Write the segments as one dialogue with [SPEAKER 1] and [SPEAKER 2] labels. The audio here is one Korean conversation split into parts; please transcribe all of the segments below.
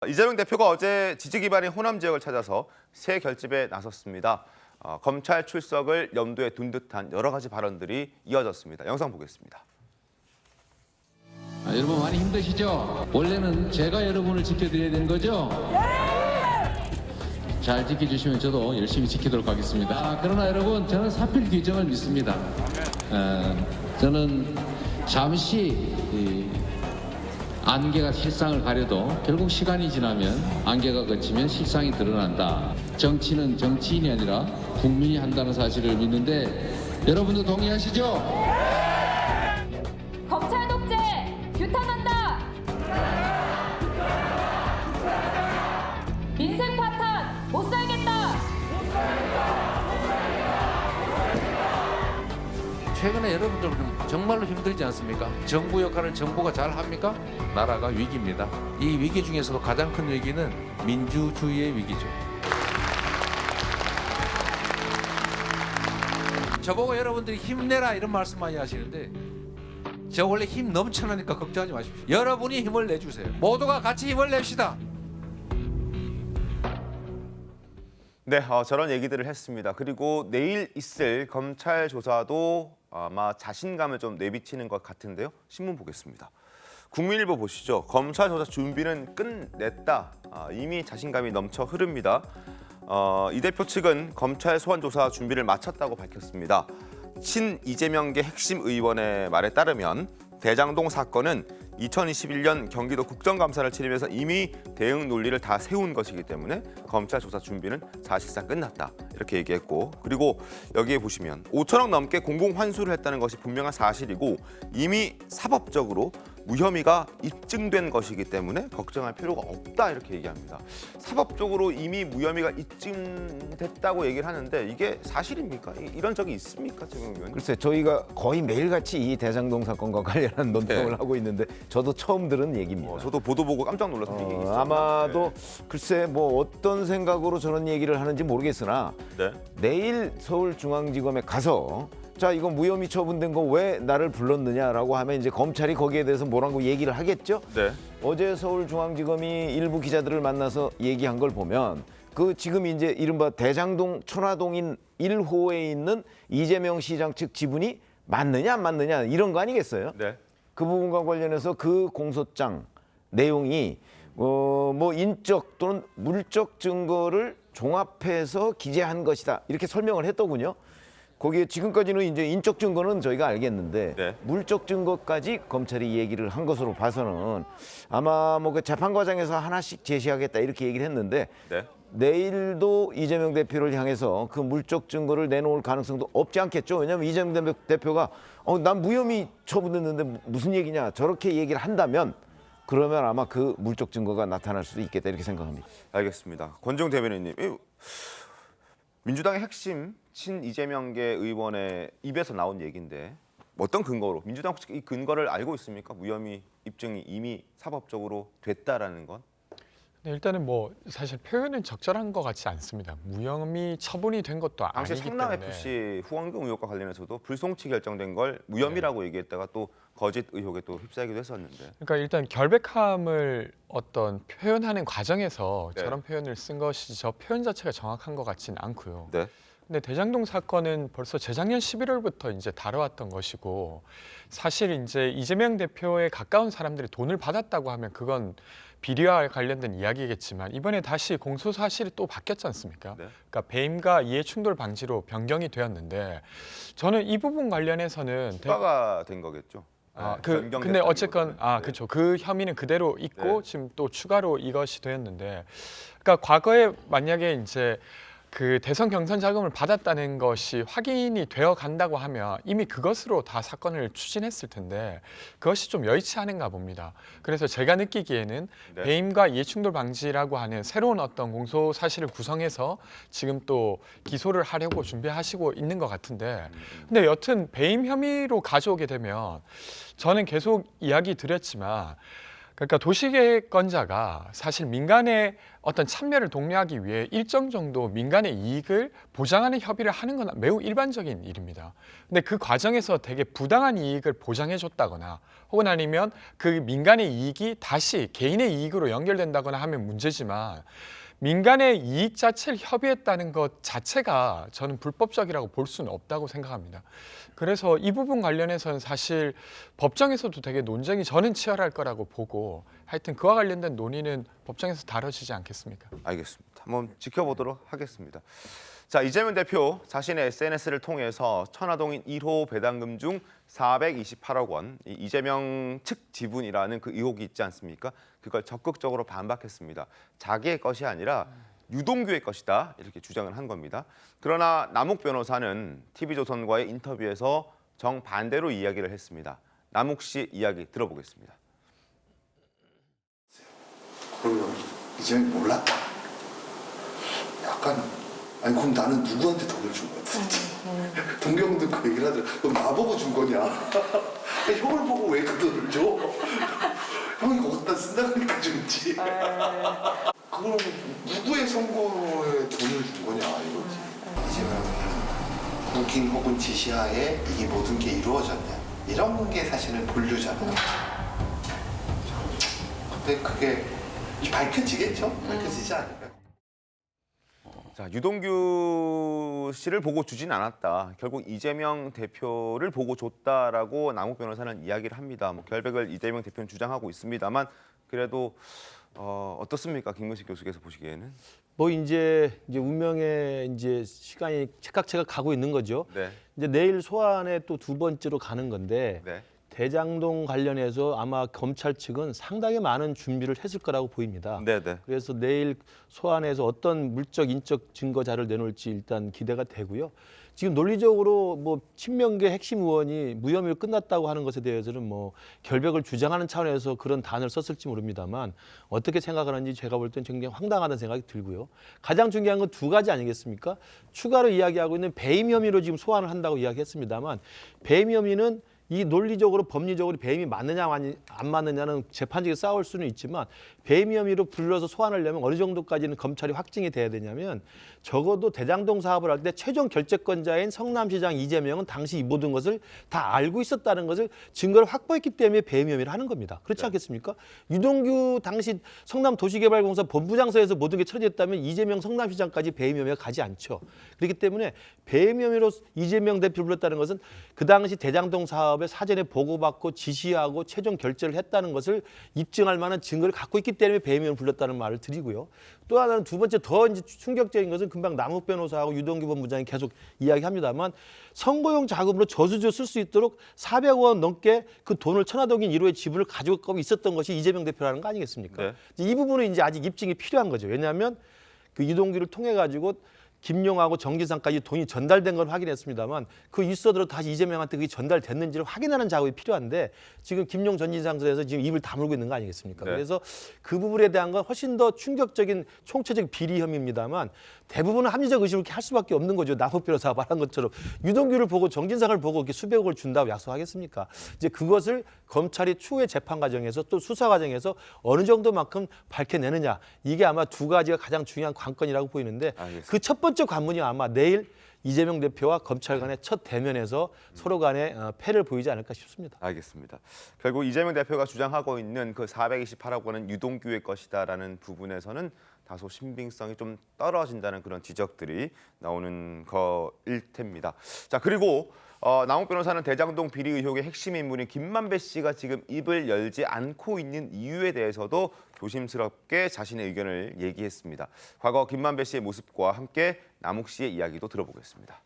[SPEAKER 1] 이재명 대표가 어제 지지 기반의 호남 지역을 찾아서 새 결집에 나섰습니다. 검찰 출석을 염두에 둔 듯한 여러 가지 발언들이 이어졌습니다. 영상 보겠습니다.
[SPEAKER 2] 여러분 많이 힘드시죠? 원래는 제가 여러분을 지켜드려야 되는 거죠? 잘 지켜주시면 저도 열심히 지키도록 하겠습니다. 그러나 여러분, 저는 사필 규정을 믿습니다. 저는 잠시 안개가 실상을 가려도 결국 시간이 지나면 안개가 걷히면 실상이 드러난다. 정치는 정치인이 아니라 국민이 한다는 사실을 믿는데 여러분도 동의하시죠?
[SPEAKER 3] 검찰 독재 규탄한다. 민생 파탄 못 살겠다.
[SPEAKER 2] 최근에 여러분들 정말로 힘들지 않습니까? 정부 역할을 정부가 잘 합니까? 나라가 위기입니다. 이 위기 중에서도 가장 큰 위기는 민주주의의 위기죠. 저보고 여러분들이 힘내라 이런 말씀 많이 하시는데 저 원래 힘 넘쳐나니까 걱정하지 마십시오. 여러분이 힘을 내주세요. 모두가 같이 힘을 냅시다.
[SPEAKER 1] 네, 저런 얘기들을 했습니다. 그리고 내일 있을 검찰 조사도 아마 자신감을 좀 내비치는 것 같은데요. 신문 보겠습니다. 국민일보 보시죠. 검찰 조사 준비는 끝냈다. 이미 자신감이 넘쳐 흐릅니다. 이 대표 측은 검찰 소환 조사 준비를 마쳤다고 밝혔습니다. 친 이재명계 핵심 의원의 말에 따르면 대장동 사건은 2021년 경기도 국정감사를 치르면서 이미 대응 논리를 다 세운 것이기 때문에 검찰 조사 준비는 사실상 끝났다. 이렇게 얘기했고, 그리고 여기에 보시면 5천억 넘게 공공 환수를 했다는 것이 분명한 사실이고 이미 사법적으로 무혐의가 입증된 것이기 때문에 걱정할 필요가 없다. 이렇게 얘기합니다. 사법적으로 이미 무혐의가 입증됐다고 얘기를 하는데 이게 사실입니까? 이런 적이 있습니까, 최경영 의원?
[SPEAKER 4] 글쎄, 저희가 거의 매일같이 이 대장동 사건과 관련한 논평을 하고 있는데 저도 처음 들은 얘기입니다.
[SPEAKER 1] 저도 보도 보고 깜짝 놀라서 이게 있었나?
[SPEAKER 4] 아마도 글쎄 뭐 어떤 생각으로 저런 얘기를 하는지 모르겠으나 내일 서울중앙지검에 가서 자, 이거 무혐의 처분된 거 왜 나를 불렀느냐라고 하면 이제 검찰이 거기에 대해서 뭐라고 얘기를 하겠죠. 어제 서울중앙지검이 일부 기자들을 만나서 얘기한 걸 보면 그 지금 이제 이른바 대장동 천화동인 1호에 있는 이재명 시장 측 지분이 맞느냐 안 맞느냐 이런 거 아니겠어요? 그 부분과 관련해서 그 공소장 내용이 뭐 인적 또는 물적 증거를 종합해서 기재한 것이다 이렇게 설명을 했더군요. 거기에 지금까지는 이제 인적 증거는 저희가 알겠는데 물적 증거까지 검찰이 얘기를 한 것으로 봐서는 아마 뭐 그 재판 과정에서 하나씩 제시하겠다 이렇게 얘기를 했는데 내일도 이재명 대표를 향해서 그 물적 증거를 내놓을 가능성도 없지 않겠죠. 왜냐하면 이재명 대표가 난 무혐의 처분했는데 무슨 얘기냐 저렇게 얘기를 한다면 그러면 아마 그 물적 증거가 나타날 수도 있겠다 이렇게 생각합니다.
[SPEAKER 1] 알겠습니다. 권정 대변인님, 민주당의 핵심 친 이재명계 의원의 입에서 나온 얘기인데 어떤 근거로 민주당 혹시 이 근거를 알고 있습니까? 무혐의 입증이 이미 사법적으로 됐다라는 건?
[SPEAKER 5] 네, 일단은 뭐 사실 표현은 적절한 것 같지 않습니다. 무혐의 처분이 된 것도
[SPEAKER 1] 당시
[SPEAKER 5] 아니기
[SPEAKER 1] 성남
[SPEAKER 5] 때문에.
[SPEAKER 1] FC 후원금 의혹과 관련해서도 불송치 결정된 걸 무혐의라고 얘기했다가 또 거짓 의혹에 또 휩싸이기도 했었는데.
[SPEAKER 5] 그러니까 일단 결백함을 어떤 표현하는 과정에서 저런 표현을 쓴 것이 저 표현 자체가 정확한 것 같지는 않고요. 근데 대장동 사건은 벌써 재작년 11월부터 이제 다뤄왔던 것이고 사실 이제 이재명 대표에 가까운 사람들이 돈을 받았다고 하면 그건 비리와 관련된 이야기겠지만 이번에 다시 공소 사실이 또 바뀌었지 않습니까? 그러니까 배임과 이해충돌 방지로 변경이 되었는데 저는 이 부분 관련해서는
[SPEAKER 1] 추가가 된 거겠죠.
[SPEAKER 5] 근데 어쨌건 그렇죠. 그 혐의는 그대로 있고 지금 또 추가로 이것이 되었는데, 그러니까 과거에 만약에 이제 그 대선 경선 자금을 받았다는 것이 확인이 되어 간다고 하면 이미 그것으로 다 사건을 추진했을 텐데 그것이 좀 여의치 않은가 봅니다. 그래서 제가 느끼기에는 배임과 이해충돌 방지라고 하는 새로운 어떤 공소 사실을 구성해서 지금 또 기소를 하려고 준비하시고 있는 것 같은데, 근데 여튼 배임 혐의로 가져오게 되면 저는 계속 이야기 드렸지만 그러니까 도시계획권자가 사실 민간의 어떤 참여를 독려하기 위해 일정 정도 민간의 이익을 보장하는 협의를 하는 건 매우 일반적인 일입니다. 근데 그 과정에서 되게 부당한 이익을 보장해 줬다거나 혹은 아니면 그 민간의 이익이 다시 개인의 이익으로 연결된다거나 하면 문제지만 민간의 이익 자체를 협의했다는 것 자체가 저는 불법적이라고 볼 수는 없다고 생각합니다. 그래서 이 부분 관련해서는 사실 법정에서도 되게 논쟁이 저는 치열할 거라고 보고 하여튼 그와 관련된 논의는 법정에서 다뤄지지 않겠습니까?
[SPEAKER 1] 알겠습니다. 한번 지켜보도록 하겠습니다. 자, 이재명 대표 자신의 SNS를 통해서 천화동인 1호 배당금 중 428억 원, 이재명 측 지분이라는 그 의혹이 있지 않습니까? 그걸 적극적으로 반박했습니다. 자기의 것이 아니라 유동규의 것이다 이렇게 주장을 한 겁니다. 그러나 남욱 변호사는 TV조선과의 인터뷰에서 정반대로 이야기를 했습니다. 남욱 씨 이야기 들어보겠습니다.
[SPEAKER 6] 그러면 이재명이 몰랐다. 약간 아니 그럼 나는 누구한테 돈을 준 거야 도대체? 동경도 그 얘기를 하더라. 그럼 나보고 준 거냐? 아니, 형을 보고 왜 그 돈을 줘? 형이 거기다 쓴다니까 줬지. 그거는 누구의 선거에 돈을 준 거냐 이거지. 이재명이 국인 혹은 지시하에 이 모든 게 이루어졌냐 이런 게 사실은 본류잖아요. 근데 그게 밝혀지겠죠? 밝혀지지 않을까요?
[SPEAKER 1] 자, 유동규 씨를 보고 주진 않았다. 결국 이재명 대표를 보고 줬다라고 남욱 변호사는 이야기를 합니다. 뭐 결백을 이재명 대표는 주장하고 있습니다만 그래도 어떻습니까, 김근식 교수께서 보시기에는?
[SPEAKER 7] 뭐 이제 운명의 이제 시간이 책각책각 가고 있는 거죠.
[SPEAKER 1] 네.
[SPEAKER 7] 이제 내일 소환에 또 두 번째로 가는 건데
[SPEAKER 1] 네.
[SPEAKER 7] 대장동 관련해서 아마 검찰 측은 상당히 많은 준비를 했을 거라고 보입니다.
[SPEAKER 1] 네, 네.
[SPEAKER 7] 그래서 내일 소환해서 어떤 물적, 인적 증거 자료를 내놓을지 일단 기대가 되고요. 지금 논리적으로 뭐 친명계 핵심 의원이 무혐의로 끝났다고 하는 것에 대해서는 뭐 결백을 주장하는 차원에서 그런 단어를 썼을지 모릅니다만 어떻게 생각하는지 제가 볼 땐 굉장히 황당하다는 생각이 들고요. 가장 중요한 건 두 가지 아니겠습니까? 추가로 이야기하고 있는 배임 혐의로 지금 소환을 한다고 이야기했습니다만 배임 혐의는 이 논리적으로 법리적으로 배임이 맞느냐 안 맞느냐는 재판직에 싸울 수는 있지만 배임 혐의로 불러서 소환하려면 어느 정도까지는 검찰이 확증이 돼야 되냐면 적어도 대장동 사업을 할 때 최종 결재권자인 성남시장 이재명은 당시 이 모든 것을 다 알고 있었다는 것을 증거를 확보했기 때문에 배임 혐의를 하는 겁니다. 그렇지 않겠습니까? 유동규 당시 성남도시개발공사 본부장소에서 모든 게 처리됐다면 이재명 성남시장까지 배임 혐의가 가지 않죠. 그렇기 때문에 배임 혐의로 이재명 대표를 불렀다는 것은 그 당시 대장동 사업에 사전에 보고받고 지시하고 최종 결재를 했다는 것을 입증할 만한 증거를 갖고 있기 때문에 배임 혐의를 불렀다는 말을 드리고요. 또 하나는 두 번째 더 이제 충격적인 것은 금방 남욱 변호사하고 유동규 본부장이 계속 이야기합니다만 선거용 자금으로 저수지를 쓸 수 있도록 400억 원 넘게 그 돈을 천화동인 1호의 지분을 가지고 있었던 것이 이재명 대표라는 거 아니겠습니까?
[SPEAKER 1] 네.
[SPEAKER 7] 이 부분은 이제 아직 입증이 필요한 거죠. 왜냐하면 그 유동규를 통해 가지고 김용하고 정기상까지 돈이 전달된 걸 확인했습니다만 그 있어도 다시 이재명한테 그게 전달됐는지를 확인하는 작업이 필요한데 지금 김용 전진상에서 지금 입을 다물고 있는 거 아니겠습니까?
[SPEAKER 1] 네.
[SPEAKER 7] 그래서 그 부분에 대한 건 훨씬 더 충격적인 총체적 비리 혐의입니다만 대부분은 합리적 의심을 이렇게 할 수밖에 없는 거죠. 남욱 변호사가 말한 것처럼 유동규를 보고 정진상을 보고 이렇게 수백억을 준다고 약속하겠습니까? 이제 그것을 검찰이 추후의 재판 과정에서 또 수사 과정에서 어느 정도만큼 밝혀내느냐 이게 아마 두 가지가 가장 중요한 관건이라고 보이는데
[SPEAKER 1] 알겠습니다.
[SPEAKER 7] 그 첫 번째 관문이 아마 내일 이재명 대표와 검찰 간의 첫 대면에서 서로 간에 패를 보이지 않을까 싶습니다.
[SPEAKER 1] 알겠습니다. 결국 이재명 대표가 주장하고 있는 그 428억 원은 유동규의 것이다라는 부분에서는 다소 신빙성이 좀 떨어진다는 그런 지적들이 나오는 거일 텐니다. 자, 그리고 남욱 변호사는 대장동 비리 의혹의 핵심 인물인 김만배 씨가 지금 입을 열지 않고 있는 이유에 대해서도 조심스럽게 자신의 의견을 얘기했습니다. 과거 김만배 씨의 모습과 함께 남욱 씨의 이야기도 들어보겠습니다.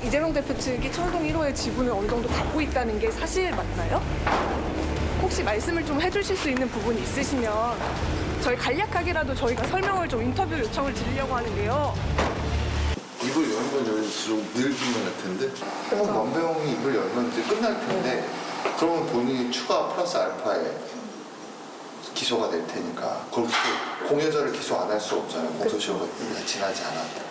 [SPEAKER 8] 이재명 대표 측이 천동 1호의 지분을 어느 정도 갖고 있다는 게 사실 맞나요? 혹시 말씀을 좀 해주실 수 있는 부분이 있으시면 저희 간략하게라도 저희가 설명을 좀 인터뷰 요청을 드리려고 하는데요.
[SPEAKER 6] 입을 열면 열수록 늘기만 할 텐데 원배용이 입을 열면 이제 끝날 텐데 그러면 본인이 추가 플러스 알파에 기소가 될 테니까 거기서 공여자를 기소 안 할 수 없잖아요. 공소시효가 지나지 않아도.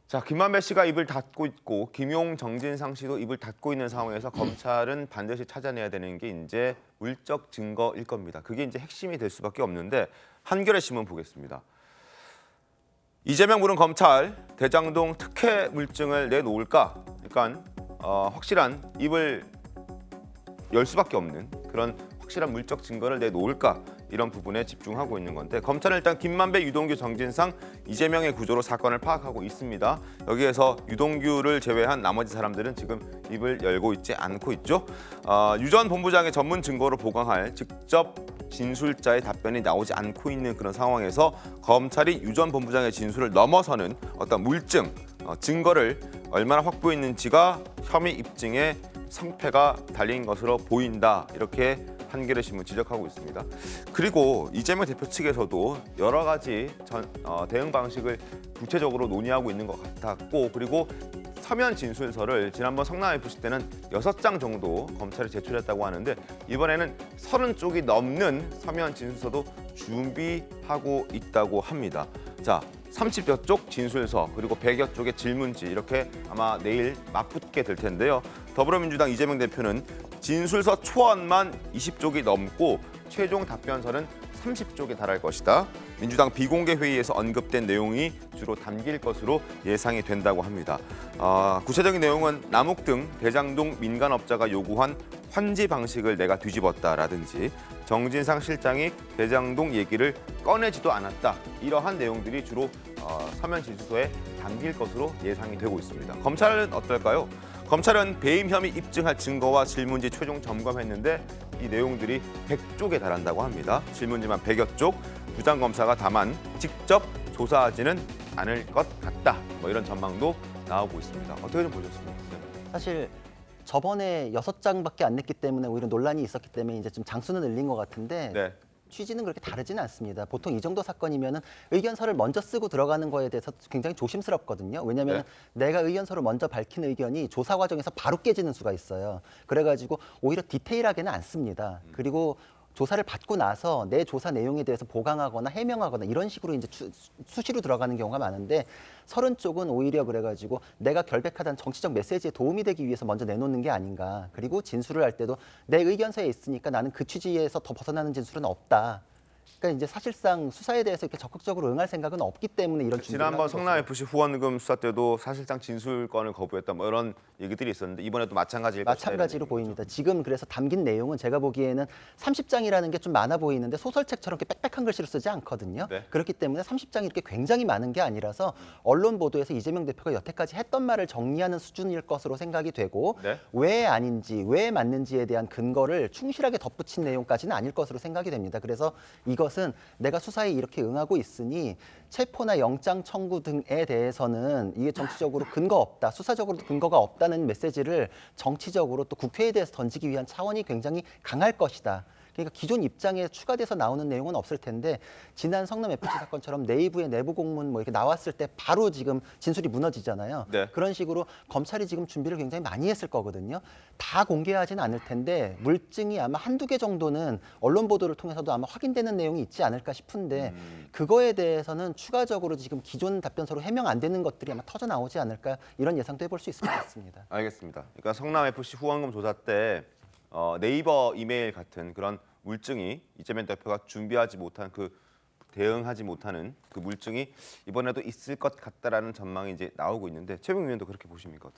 [SPEAKER 1] 자, 김만배 씨가 입을 닫고 있고 김용, 정진상 씨도 입을 닫고 있는 상황에서 검찰은 반드시 찾아내야 되는 게 이제 물적 증거일 겁니다. 그게 이제 핵심이 될 수밖에 없는데 한겨레 신문 보겠습니다. 이재명 부른 검찰 대장동 특혜 물증을 내놓을까? 그러니까 확실한 입을 열 수밖에 없는 그런 확실한 물적 증거를 내놓을까? 이런 부분에 집중하고 있는 건데 검찰은 일단 김만배, 유동규, 정진상, 이재명의 구조로 사건을 파악하고 있습니다. 여기에서 유동규를 제외한 나머지 사람들은 지금 입을 열고 있지 않고 있죠. 유 전 본부장의 전문 증거로 보강할 직접 진술자의 답변이 나오지 않고 있는 그런 상황에서 검찰이 유 전 본부장의 진술을 넘어서는 어떤 물증, 증거를 얼마나 확보했는지가 혐의 입증에 성패가 달린 것으로 보인다. 이렇게 한겨레 신문 지적하고 있습니다. 그리고 이재명 대표 측에서도 여러 가지 대응 방식을 구체적으로 논의하고 있는 것 같았고 그리고 서면 진술서를 지난번 성남FC 때는 6장 정도 검찰에 제출했다고 하는데 이번에는 30쪽이 넘는 서면 진술서도 준비하고 있다고 합니다. 자, 30여 쪽 진술서 그리고 100여 쪽의 질문지 이렇게 아마 내일 맞붙게 될 텐데요. 더불어민주당 이재명 대표는 진술서 초안만 20쪽이 넘고 최종 답변서는 30쪽에 달할 것이다. 민주당 비공개 회의에서 언급된 내용이 주로 담길 것으로 예상이 된다고 합니다. 구체적인 내용은 남욱 등 대장동 민간업자가 요구한 환지 방식을 내가 뒤집었다라든지 정진상 실장이 대장동 얘기를 꺼내지도 않았다. 이러한 내용들이 주로 서면 진술서에 담길 것으로 예상이 되고 있습니다. 검찰은 어떨까요? 검찰은 배임 혐의 입증할 증거와 질문지 최종 점검했는데 이 내용들이 100쪽에 달한다고 합니다. 질문지만 100여 쪽, 부장검사가 다만 직접 조사하지는 않을 것 같다. 뭐 이런 전망도 나오고 있습니다. 어떻게 좀 보셨습니까?
[SPEAKER 9] 사실 저번에 6장밖에 안 냈기 때문에 오히려 논란이 있었기 때문에 이제 좀 장수는 늘린 것 같은데
[SPEAKER 1] 네.
[SPEAKER 9] 취지는 그렇게 다르지는 않습니다. 보통 이 정도 사건이면은 의견서를 먼저 쓰고 들어가는 거에 대해서 굉장히 조심스럽거든요. 왜냐하면 내가 의견서를 먼저 밝힌 의견이 조사 과정에서 바로 깨지는 수가 있어요. 그래가지고 오히려 디테일하게는 안 씁니다. 그리고 조사를 받고 나서 내 조사 내용에 대해서 보강하거나 해명하거나 이런 식으로 이제 수시로 들어가는 경우가 많은데 30쪽은 오히려 그래가지고 내가 결백하다는 정치적 메시지에 도움이 되기 위해서 먼저 내놓는 게 아닌가. 그리고 진술을 할 때도 내 의견서에 있으니까 나는 그 취지에서 더 벗어나는 진술은 없다. 그러니까 이제 사실상 수사에 대해서 이렇게 적극적으로 응할 생각은 없기 때문에 이런 준비를
[SPEAKER 1] 지난번
[SPEAKER 9] 하는
[SPEAKER 1] 성남FC 후원금 수사 때도 사실상 진술권을 거부했다 뭐 이런 얘기들이 있었는데 이번에도 마찬가지일 것이다.
[SPEAKER 9] 마찬가지로 보입니다. 지금 그래서 담긴 내용은 제가 보기에는 30장이라는 게 좀 많아 보이는데 소설책처럼 이렇게 빽빽한 글씨로 쓰지 않거든요.
[SPEAKER 1] 네.
[SPEAKER 9] 그렇기 때문에 30장이 이렇게 굉장히 많은 게 아니라서 언론 보도에서 이재명 대표가 여태까지 했던 말을 정리하는 수준일 것으로 생각이 되고
[SPEAKER 1] 네.
[SPEAKER 9] 왜 아닌지, 왜 맞는지에 대한 근거를 충실하게 덧붙인 내용까지는 아닐 것으로 생각이 됩니다. 그래서 이것은 내가 수사에 이렇게 응하고 있으니 체포나 영장 청구 등에 대해서는 이게 정치적으로 근거 없다, 수사적으로도 근거가 없다는 메시지를 정치적으로 또 국회에 대해서 던지기 위한 차원이 굉장히 강할 것이다. 그러니까 기존 입장에 추가돼서 나오는 내용은 없을 텐데 지난 성남 FC 사건처럼 내부의 내부 공문 뭐 이렇게 나왔을 때 바로 지금 진술이 무너지잖아요.
[SPEAKER 1] 네.
[SPEAKER 9] 그런 식으로 검찰이 지금 준비를 굉장히 많이 했을 거거든요. 다 공개하지는 않을 텐데 물증이 아마 한두 개 정도는 언론 보도를 통해서도 아마 확인되는 내용이 있지 않을까 싶은데 그거에 대해서는 추가적으로 지금 기존 답변서로 해명 안 되는 것들이 아마 터져 나오지 않을까 이런 예상도 해볼 수 있을 것 같습니다.
[SPEAKER 1] 알겠습니다. 그러니까 성남FC 후원금 조사 때 네이버 이메일 같은 그런 물증이 이재명 대표가 준비하지 못한 대응하지 못하는 그 물증이 이번에도 있을 것 같다라는 전망이 이제 나오고 있는데 최병 의원도 그렇게 보십니까?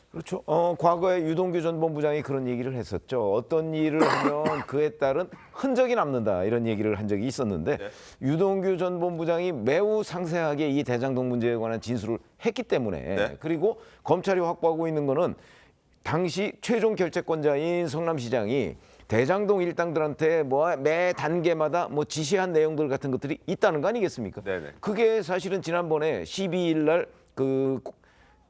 [SPEAKER 4] 그렇죠. 과거에 유동규 전 본부장이 그런 얘기를 했었죠. 어떤 일을 하면 그에 따른 흔적이 남는다 이런 얘기를 한 적이 있었는데 유동규 전 본부장이 매우 상세하게 이 대장동 문제에 관한 진술을 했기 때문에 그리고 검찰이 확보하고 있는 거는 당시 최종 결재권자인 성남시장이 대장동 일당들한테 뭐 매 단계마다 뭐 지시한 내용들 같은 것들이 있다는 거 아니겠습니까?
[SPEAKER 1] 네네.
[SPEAKER 4] 그게 사실은 지난번에 12일 날 그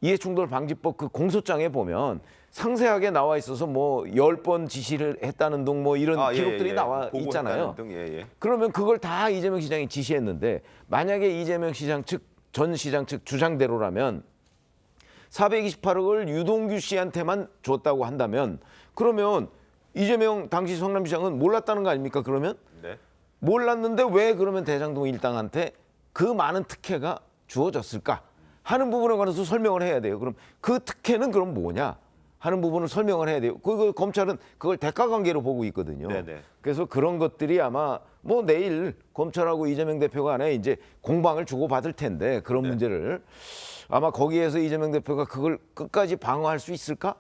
[SPEAKER 4] 이해충돌 방지법 그 공소장에 보면 상세하게 나와 있어서 뭐 10번 지시를 했다는 등 뭐 이런 기록들이 나와 있잖아요.
[SPEAKER 1] 등,
[SPEAKER 4] 그러면 그걸 다 이재명 시장이 지시했는데 만약에 이재명 시장 측, 전 시장 측 주장대로라면 428억을 유동규 씨한테만 줬다고 한다면 그러면 이재명 당시 성남시장은 몰랐다는 거 아닙니까? 그러면 몰랐는데 왜 그러면 대장동 일당한테 그 많은 특혜가 주어졌을까 하는 부분에 관해서 설명을 해야 돼요. 그럼 그 특혜는 그럼 뭐냐 하는 부분을 설명을 해야 돼요. 그 검찰은 그걸 대가관계로 보고 있거든요.
[SPEAKER 1] 네네.
[SPEAKER 4] 그래서 그런 것들이 아마 뭐 내일 검찰하고 이재명 대표 간에 이제 공방을 주고받을 텐데 그런 문제를 아마 거기에서 이재명 대표가 그걸 끝까지 방어할 수 있을까?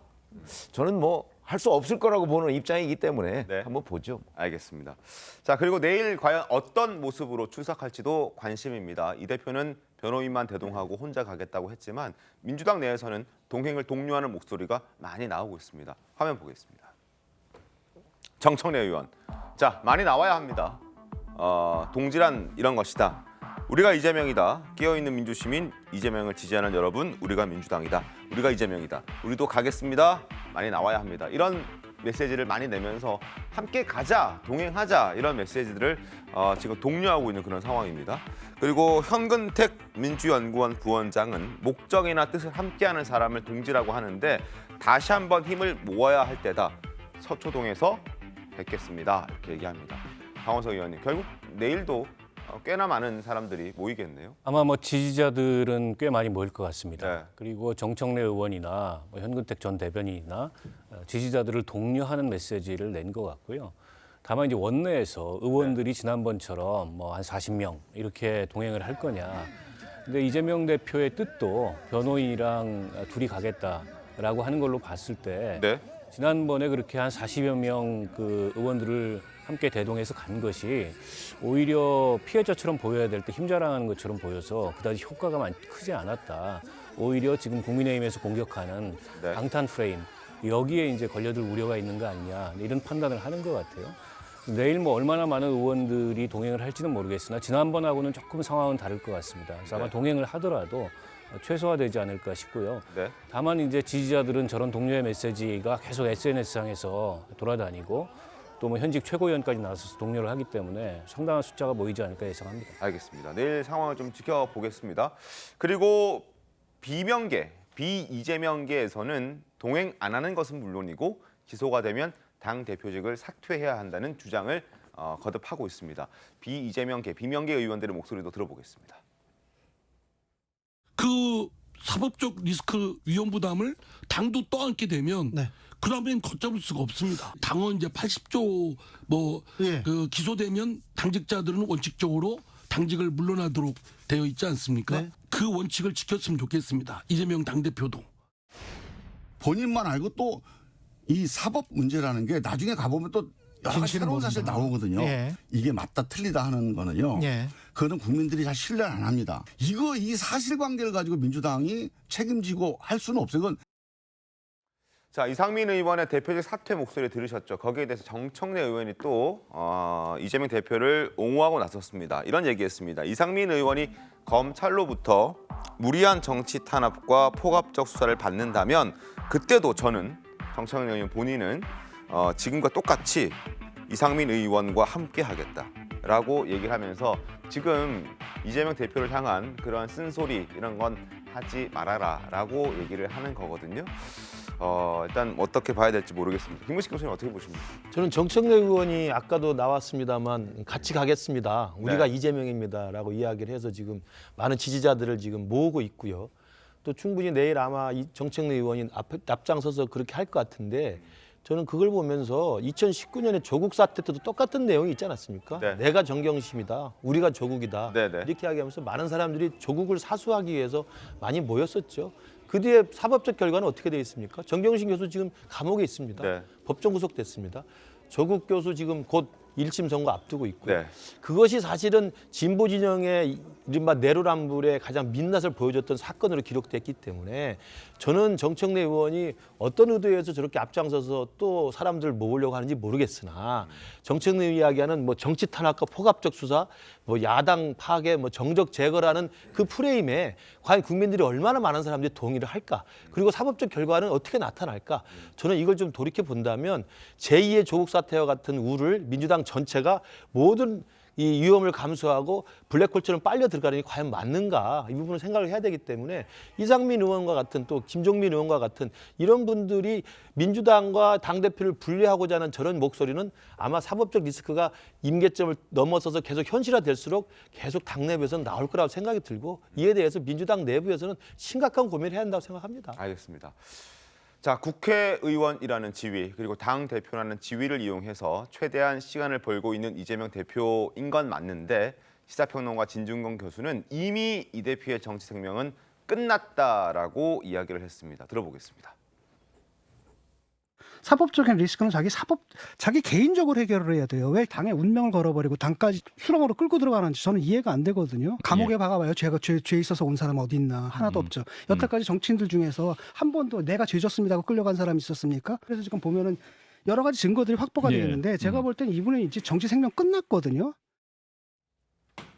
[SPEAKER 4] 저는 뭐 할 수 없을 거라고 보는 입장이기 때문에
[SPEAKER 1] 네.
[SPEAKER 4] 한번 보죠.
[SPEAKER 1] 알겠습니다. 자, 그리고 내일 과연 어떤 모습으로 출석할지도 관심입니다. 이 대표는 변호인만 대동하고 혼자 가겠다고 했지만 민주당 내에서는 동행을 독려하는 목소리가 많이 나오고 있습니다. 화면 보겠습니다. 정청래 의원. 자, 많이 나와야 합니다. 동질한 이런 것이다. 우리가 이재명이다. 깨어있는 민주시민 이재명을 지지하는 여러분, 우리가 민주당이다. 우리가 이재명이다. 우리도 가겠습니다. 많이 나와야 합니다. 이런 메시지를 많이 내면서 함께 가자, 동행하자 이런 메시지들을 지금 독려하고 있는 그런 상황입니다. 그리고 현근택 민주연구원 부원장은 목적이나 뜻을 함께하는 사람을 동지라고 하는데 다시 한번 힘을 모아야 할 때다. 서초동에서 뵙겠습니다. 이렇게 얘기합니다. 강원석 의원님, 결국 내일도 꽤나 많은 사람들이 모이겠네요.
[SPEAKER 10] 아마 뭐 지지자들은 꽤 많이 모일 것 같습니다.
[SPEAKER 1] 네.
[SPEAKER 10] 그리고 정청래 의원이나 뭐 현근택 전 대변인이나 지지자들을 독려하는 메시지를 낸 것 같고요. 다만 이제 원내에서 의원들이 지난번처럼 뭐 한 40명 이렇게 동행을 할 거냐. 근데 이재명 대표의 뜻도 변호인이랑 둘이 가겠다라고 하는 걸로 봤을 때
[SPEAKER 1] 네.
[SPEAKER 10] 지난번에 그렇게 한 40여 명 그 의원들을 함께 대동해서 간 것이 오히려 피해자처럼 보여야 될 때 힘자랑하는 것처럼 보여서 그다지 효과가 크지 않았다. 오히려 지금 국민의힘에서 공격하는
[SPEAKER 1] 네.
[SPEAKER 10] 방탄 프레임 여기에 이제 걸려들 우려가 있는 거 아니냐 이런 판단을 하는 것 같아요. 내일 뭐 얼마나 많은 의원들이 동행을 할지는 모르겠으나 지난번하고는 조금 상황은 다를 것 같습니다. 그래서 아마
[SPEAKER 1] 네.
[SPEAKER 10] 동행을 하더라도 최소화되지 않을까 싶고요.
[SPEAKER 1] 네.
[SPEAKER 10] 다만 이제 지지자들은 저런 동료의 메시지가 계속 SNS상에서 돌아다니고 또 뭐 현직 최고위원까지 나서서 동료를 하기 때문에 상당한 숫자가 모이지 않을까 예상합니다.
[SPEAKER 1] 알겠습니다. 내일 상황을 좀 지켜보겠습니다. 그리고 비명계, 비이재명계에서는 동행 안 하는 것은 물론이고 기소가 되면 당 대표직을 사퇴해야 한다는 주장을 거듭하고 있습니다. 비이재명계, 비명계 의원들의 목소리도 들어보겠습니다.
[SPEAKER 11] 그 사법적 리스크 위험 부담을 당도 떠안게 되면 그러면 걷잡을 수가 없습니다. 당원 이제 80조 그 기소되면 당직자들은 원칙적으로 당직을 물러나도록 되어 있지 않습니까? 그 원칙을 지켰으면 좋겠습니다. 이재명 당대표도.
[SPEAKER 6] 본인만 알고 또 이 사법 문제라는 게 나중에 가보면 또 여러 가지 새로운 사실 나오거든요. 이게 맞다 틀리다 하는 거는요. 그거는 국민들이 잘 신뢰를 안 합니다. 이 사실관계를 가지고 민주당이 책임지고 할 수는 없어요. 그건
[SPEAKER 1] 자, 이상민 의원의 대표직 사퇴 목소리 들으셨죠? 거기에 대해서 정청래 의원이 또 이재명 대표를 옹호하고 나섰습니다. 이런 얘기했습니다. 이상민 의원이 검찰로부터 무리한 정치 탄압과 포갑적 수사를 받는다면 그때도 저는 정청래 의원 본인은 지금과 똑같이 이상민 의원과 함께 하겠다라고 얘기를 하면서 지금 이재명 대표를 향한 그런 쓴소리 이런 건 하지 말아라라고 얘기를 하는 거거든요. 일단 어떻게 봐야 될지 모르겠습니다. 김문식 교수님 어떻게 보십니까?
[SPEAKER 7] 저는 정청래 의원이 아까도 나왔습니다만 같이 가겠습니다. 우리가
[SPEAKER 1] 네.
[SPEAKER 7] 이재명입니다라고 이야기를 해서 지금 많은 지지자들을 지금 모으고 있고요. 또 충분히 내일 아마 정청래 의원이 앞장서서 그렇게 할 것 같은데 저는 그걸 보면서 2019년에 조국 사태 때도 똑같은 내용이 있지 않았습니까?
[SPEAKER 1] 네.
[SPEAKER 7] 내가 정경심이다, 우리가 조국이다
[SPEAKER 1] 네네.
[SPEAKER 7] 이렇게 이야기하면서 많은 사람들이 조국을 사수하기 위해서 많이 모였었죠. 그 뒤에 사법적 결과는 어떻게 되어 있습니까? 정경심 교수 지금 감옥에 있습니다.
[SPEAKER 1] 네.
[SPEAKER 7] 법정 구속됐습니다. 조국 교수 지금 곧 1심 선고 앞두고 있고요.
[SPEAKER 1] 네.
[SPEAKER 7] 그것이 사실은 진보 진영의 이른바 내로남불의 가장 민낯을 보여줬던 사건으로 기록됐기 때문에 저는 정청래 의원이 어떤 의도에서 저렇게 앞장서서 또 사람들을 모으려고 하는지 모르겠으나 정청래 이야기하는 뭐 정치 탄압과 포갑적 수사, 뭐 야당 파괴, 뭐 정적 제거라는 그 프레임에 과연 국민들이 얼마나 많은 사람들이 동의를 할까? 그리고 사법적 결과는 어떻게 나타날까? 저는 이걸 좀 돌이켜 본다면 제2의 조국 사태와 같은 우를 민주당 전체가 모든 이 위험을 감수하고 블랙홀처럼 빨려 들어가는 게 과연 맞는가 이 부분을 생각을 해야 되기 때문에 이상민 의원과 같은 또 김종민 의원과 같은 이런 분들이 민주당과 당대표를 분리하고자 하는 저런 목소리는 아마 사법적 리스크가 임계점을 넘어서서 계속 현실화될수록 계속 당내부에서는 나올 거라고 생각이 들고 이에 대해서 민주당 내부에서는 심각한 고민을 해야 한다고 생각합니다.
[SPEAKER 1] 알겠습니다. 자, 국회의원이라는 지위 그리고 당 대표라는 지위를 이용해서 최대한 시간을 벌고 있는 이재명 대표인 건 맞는데 시사평론가 진중권 교수는 이미 이 대표의 정치 생명은 끝났다라고 이야기를 했습니다. 들어보겠습니다.
[SPEAKER 12] 사법적인 리스크는 자기 개인적으로 해결을 해야 돼요. 왜 당의 운명을 걸어버리고 당까지 수렁으로 끌고 들어가는지 저는 이해가 안 되거든요. 감옥에 박아봐요. 죄 있어서 온 사람 어디 있나. 하나도 없죠. 여태까지 정치인들 중에서 한 번도 내가 죄 졌습니다 하고 끌려간 사람이 있었습니까? 그래서 지금 보면은 여러 가지 증거들이 확보가 되어 있는데 제가 볼 땐 이분은 이제 정치 생명 끝났거든요.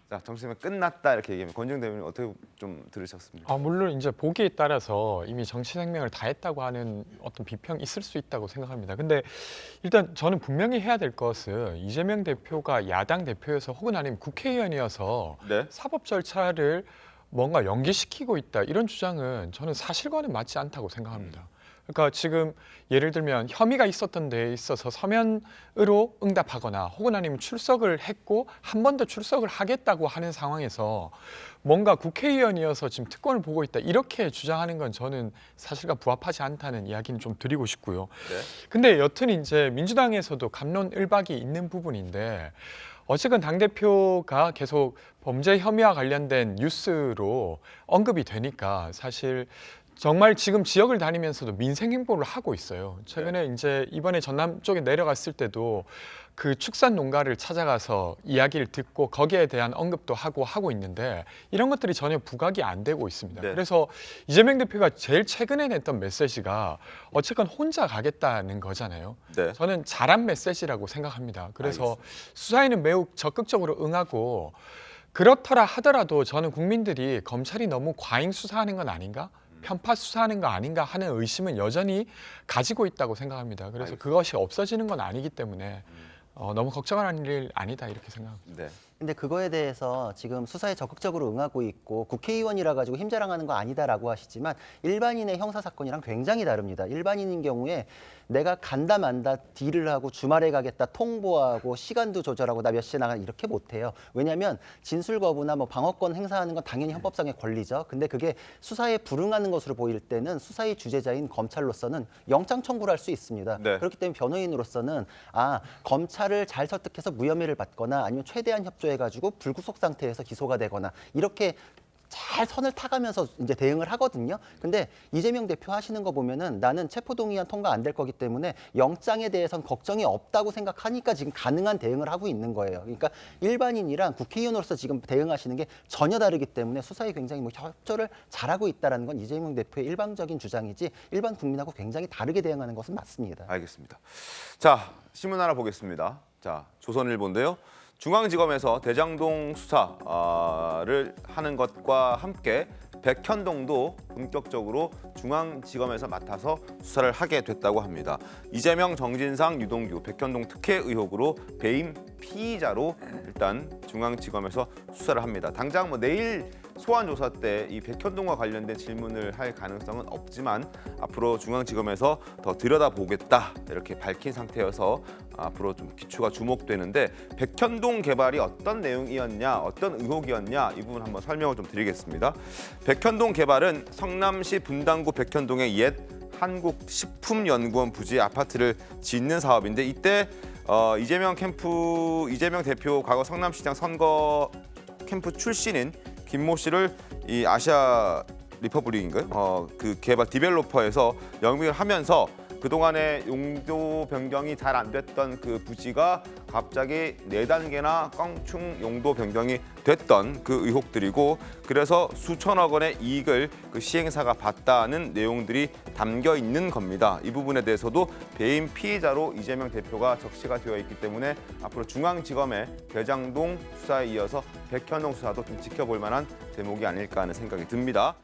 [SPEAKER 1] 자, 정치 생명 끝났다 이렇게 얘기하면 권정 대변인 어떻게 좀 들으셨습니까?
[SPEAKER 5] 물론 이제 보기에 따라서 이미 정치 생명을 다했다고 하는 어떤 비평이 있을 수 있다고 생각합니다. 근데 일단 저는 분명히 해야 될 것은 이재명 대표가 야당 대표여서 혹은 아니면 국회의원이어서
[SPEAKER 1] 네.
[SPEAKER 5] 사법 절차를 뭔가 연기시키고 있다 이런 주장은 저는 사실과는 맞지 않다고 생각합니다. 그러니까 지금 예를 들면 혐의가 있었던 데에 있어서 서면으로 응답하거나 혹은 아니면 출석을 했고 한 번 더 출석을 하겠다고 하는 상황에서 뭔가 국회의원이어서 지금 특권을 보고 있다 이렇게 주장하는 건 저는 사실과 부합하지 않다는 이야기는 좀 드리고 싶고요.
[SPEAKER 1] 네.
[SPEAKER 5] 근데 여튼 이제 민주당에서도 갑론을박이 있는 부분인데 어쨌든 당대표가 계속 범죄 혐의와 관련된 뉴스로 언급이 되니까 사실 정말 지금 지역을 다니면서도 민생 행보를 하고 있어요. 최근에 이제 이번에 전남 쪽에 내려갔을 때도 그 축산 농가를 찾아가서 이야기를 듣고 거기에 대한 언급도 하고 있는데 이런 것들이 전혀 부각이 안 되고 있습니다.
[SPEAKER 1] 네.
[SPEAKER 5] 그래서 이재명 대표가 제일 최근에 냈던 메시지가 어쨌건 혼자 가겠다는 거잖아요.
[SPEAKER 1] 네.
[SPEAKER 5] 저는 잘한 메시지라고 생각합니다. 그래서
[SPEAKER 1] 알겠습니다.
[SPEAKER 5] 수사에는 매우 적극적으로 응하고 그렇더라 하더라도 저는 국민들이 검찰이 너무 과잉 수사하는 건 아닌가? 편파 수사하는 거 아닌가 하는 의심은 여전히 가지고 있다고 생각합니다. 그래서
[SPEAKER 1] 알겠습니다.
[SPEAKER 5] 그것이 없어지는 건 아니기 때문에 너무 걱정할 일 아니다 이렇게 생각합니다.
[SPEAKER 1] 네.
[SPEAKER 9] 근데 그거에 대해서 지금 수사에 적극적으로 응하고 있고 국회의원이라 가지고 힘자랑하는 거 아니다라고 하시지만 일반인의 형사 사건이랑 굉장히 다릅니다. 일반인인 경우에 내가 간다 만다 딜을 하고 주말에 가겠다 통보하고 시간도 조절하고 나 몇 시에 나가 이렇게 못해요. 왜냐하면 진술 거부나 뭐 방어권 행사하는 건 당연히 헌법상의 권리죠. 근데 그게 수사에 불응하는 것으로 보일 때는 수사의 주재자인 검찰로서는 영장 청구를 할 수 있습니다.
[SPEAKER 1] 네.
[SPEAKER 9] 그렇기 때문에 변호인으로서는 검찰을 잘 설득해서 무혐의를 받거나 아니면 최대한 협조해가지고 불구속 상태에서 기소가 되거나 이렇게 잘 선을 타가면서 이제 대응을 하거든요. 근데 이재명 대표 하시는 거 보면은 나는 체포동의안 통과 안 될 거기 때문에 영장에 대해선 걱정이 없다고 생각하니까 지금 가능한 대응을 하고 있는 거예요. 그러니까 일반인이랑 국회의원으로서 지금 대응하시는 게 전혀 다르기 때문에 수사에 굉장히 협조를 잘하고 있다는 건 이재명 대표의 일방적인 주장이지 일반 국민하고 굉장히 다르게 대응하는 것은 맞습니다.
[SPEAKER 1] 알겠습니다. 자, 신문 하나 보겠습니다. 자, 조선일보인데요. 중앙지검에서 대장동 수사를 하는 것과 함께 백현동도 본격적으로 중앙지검에서 맡아서 수사를 하게 됐다고 합니다. 이재명, 정진상, 유동규, 백현동 특혜 의혹으로 배임 피의자로 일단 중앙지검에서 수사를 합니다. 당장 뭐 내일 소환 조사 때 이 백현동과 관련된 질문을 할 가능성은 없지만 앞으로 중앙지검에서 더 들여다보겠다 이렇게 밝힌 상태여서 앞으로 좀 기초가 주목되는데 백현동 개발이 어떤 내용이었냐, 어떤 의혹이었냐 이 부분 한번 설명을 좀 드리겠습니다. 백현동 개발은 성남시 분당구 백현동의 옛 한국식품연구원 부지에 아파트를 짓는 사업인데 이때 이재명 대표 과거 성남시장 선거 캠프 출신인 김모 씨를 이 아시아 리퍼블릭인가요? 그 개발 디벨로퍼에서 영입을 하면서 그동안의 용도 변경이 잘 안 됐던 그 부지가 갑자기 4단계나 껑충 용도 변경이 됐던 그 의혹들이고 그래서 수천억 원의 이익을 그 시행사가 봤다는 내용들이 담겨 있는 겁니다. 이 부분에 대해서도 배임 피의자로 이재명 대표가 적시가 되어 있기 때문에 앞으로 중앙지검의 대장동 수사에 이어서 백현동 수사도 좀 지켜볼 만한 대목이 아닐까 하는 생각이 듭니다.